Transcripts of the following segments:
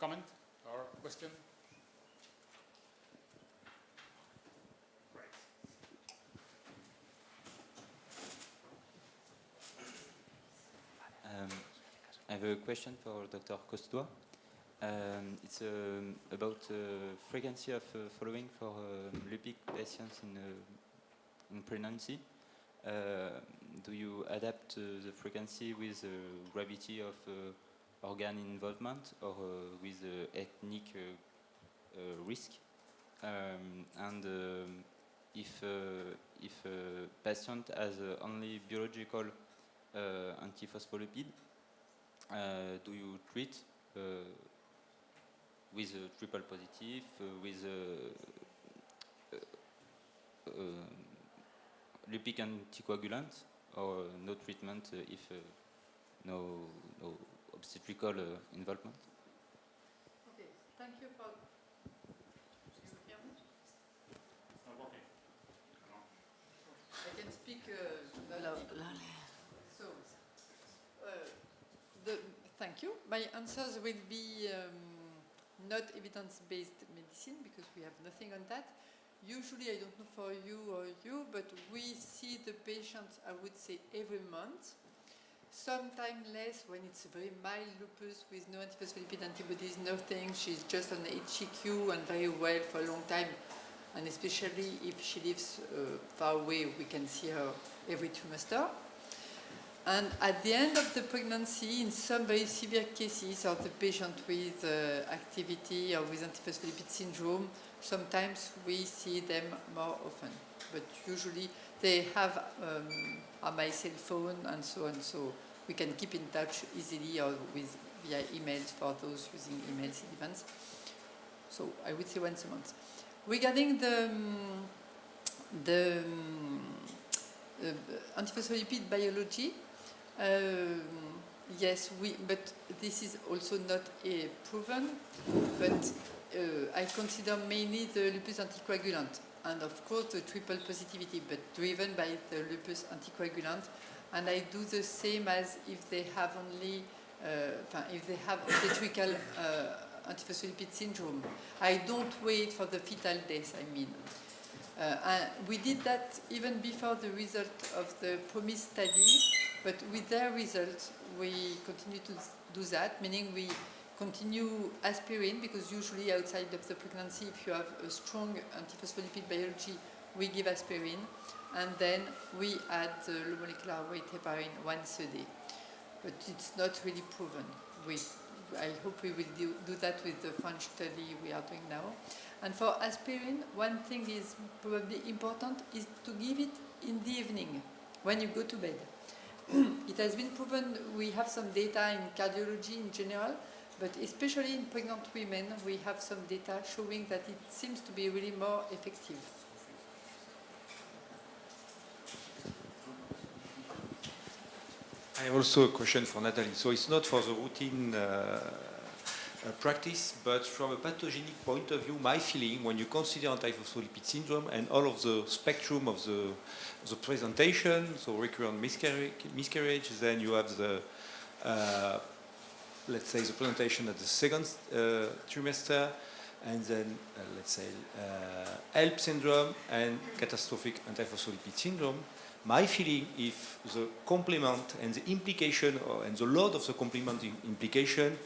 comment or question? I have a question for Dr. Costois. It's about frequency of following for lupus patients in pregnancy. Do you adapt the frequency with the gravity of organ involvement or with ethnic risk? And if a patient has only biological antiphospholipid, do you treat with a triple positive, with lupic anticoagulant, or no treatment if no obstetrical involvement? Okay, thank you for. You hear me? It's not working. I can speak loudly. So, thank you. My answers will be not evidence-based medicine because we have nothing on that. Usually, I don't know for you or you, but we see the patients, I would say, every month. Sometimes less when it's very mild lupus with no antiphospholipid antibodies, nothing. She's just on HCQ and very well for a long time. And especially if she lives far away, we can see her every trimester. And at the end of the pregnancy, in some very severe cases of the patient with activity or with antiphospholipid syndrome, sometimes we see them more often. But usually they have my cell phone and so on, so we can keep in touch easily or via emails for those using emails in advance. So I would say once a month. Regarding the antiphospholipid biology, yes, but this is also not proven, but I consider mainly the lupus anticoagulant and of course the triple positivity, but driven by the lupus anticoagulant. And I do the same as if they have only, if they have obstetrical antiphospholipid syndrome. I don't wait for the fetal death, I mean. We did that even before the result of the PROMISE study, but with their results, we continue to do that, meaning we continue aspirin, because usually outside of the pregnancy, if you have a strong antiphospholipid biology, we give aspirin, and then we add the low molecular weight heparin once a day. But it's not really proven. I hope we will do that with the French study we are doing now. And for aspirin, one thing is probably important is to give it in the evening when you go to bed. It has been proven, we have some data in cardiology in general, but especially in pregnant women, we have some data showing that it seems to be really more effective. I have also a question for Nathalie. So it's not for the routine practice, but from a pathogenic point of view, my feeling, when you consider antiphospholipid syndrome and all of the spectrum of the presentation, so recurrent miscarriage, then you have the, let's say, the presentation at the second trimester, and then, let's say, HELLP syndrome and catastrophic antiphospholipid syndrome. My feeling, if the complement and the implication and the load of the complement implication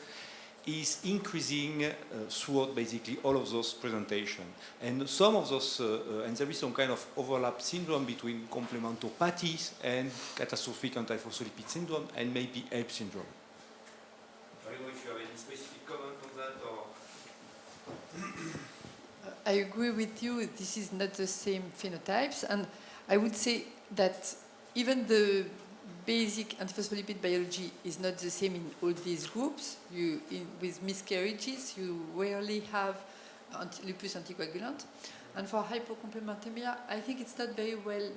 is increasing throughout basically all of those presentations. And some of those, and there is some kind of overlap syndrome between complementopathies and catastrophic antiphospholipid syndrome and maybe HELLP syndrome. I don't know if you have any specific comment on that or... I agree with you, this is not the same phenotypes, and I would say that even the basic antiphospholipid biology is not the same in all these groups. With miscarriages, you rarely have lupus anticoagulant. And for hypocomplementemia, I think it's not very well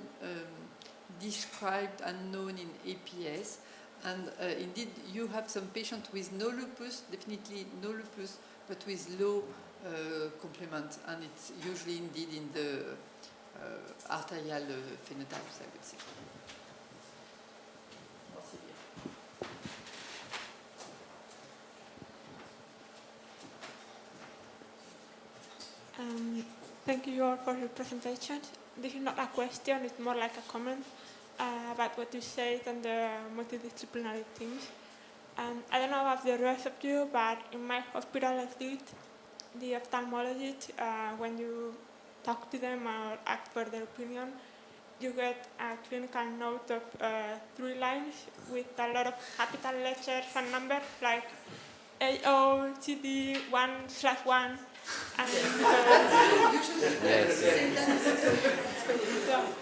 described and known in APS. And indeed, you have some patients with no lupus, definitely no lupus, but with low complement. And it's usually indeed in the arterial phenotypes, I would say. Thank you all for your presentation. This is not a question, it's more like a comment about what you said on the multidisciplinary things. I don't know about the rest of you, but in my hospital at least, the ophthalmologist, when you talk to them or ask for their opinion, you get a clinical note of 3 lines with a lot of capital letters and numbers like AOCD1/1. And so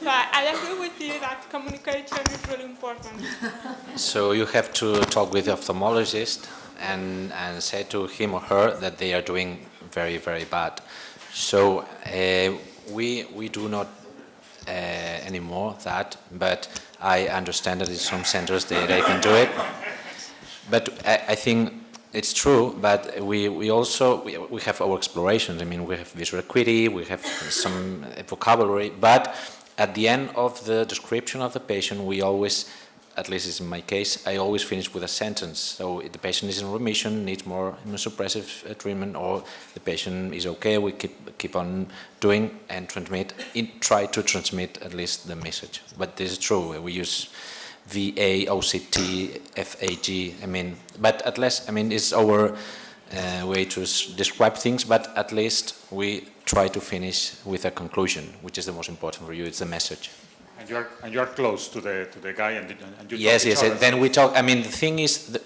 I agree with you that communication is really important. So you have to talk with the ophthalmologist and say to him or her that they are doing very, very bad. So we do not anymore that, but I understand that in some centers they can do it. But I think it's true, but we also have our explorations. I mean, we have visual acuity, we have some vocabulary, but at the end of the description of the patient, we always, at least in my case, I always finish with a sentence. So if the patient is in remission, needs more immunosuppressive treatment, or the patient is okay, we keep on doing and try to transmit at least the message. But this is true. We use VA, OCT, FAG. I mean, but at least, I mean, it's our way to describe things. But at least we try to finish with a conclusion, which is the most important for you. It's the message. And you are close to the guy, and you yes, talk yes. each other. Then we talk. I mean, the thing is that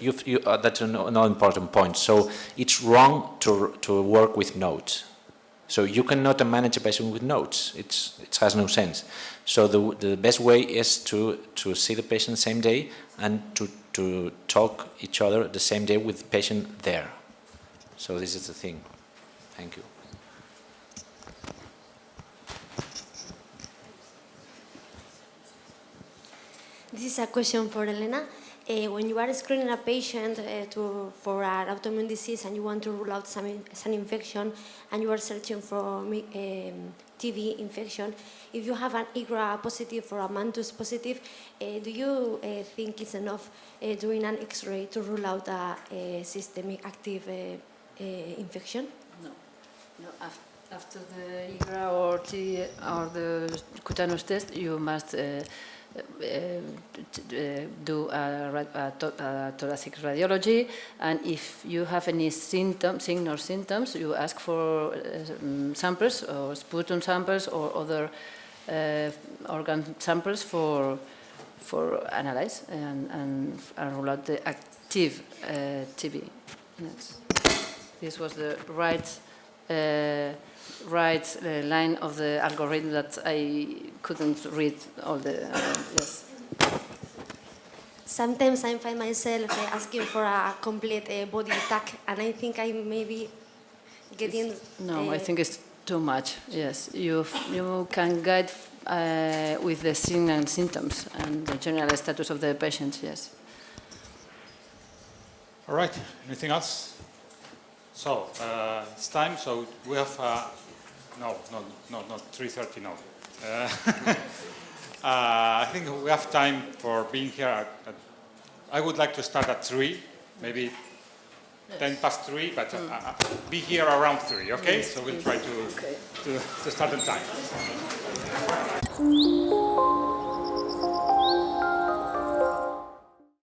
that's another important point. So it's wrong to work with notes. So you cannot manage a patient with notes. It has no sense. So the best way is to see the patient the same day and to talk each other the same day with the patient there. So this is the thing. Thank you. This is a question for Elena. When you are screening a patient for an autoimmune disease and you want to rule out some infection and you are searching for TB infection, if you have an IGRA positive or a Mantus positive, do you think it's enough doing an X-ray to rule out a systemic active infection? No. After the IGRA or the cutaneous test, you must do a thoracic radiology, and if you have any sign or symptoms, you ask for samples or sputum samples or other organ samples for analyze and rule out the active TB. Yes. This was the right line of the algorithm that I couldn't read all the yes. Sometimes I find myself asking for a complete body tag, and I think I may be getting... No, I think it's too much, yes. You can guide with the signs and symptoms and the general status of the patient, yes. All right, anything else? So, it's time, so we have, no, not 3:30, no. I think we have time for being here. I would like to start at 3, maybe 10 past 3, but be here around 3, okay? Yes, so we'll yes. try to start on time.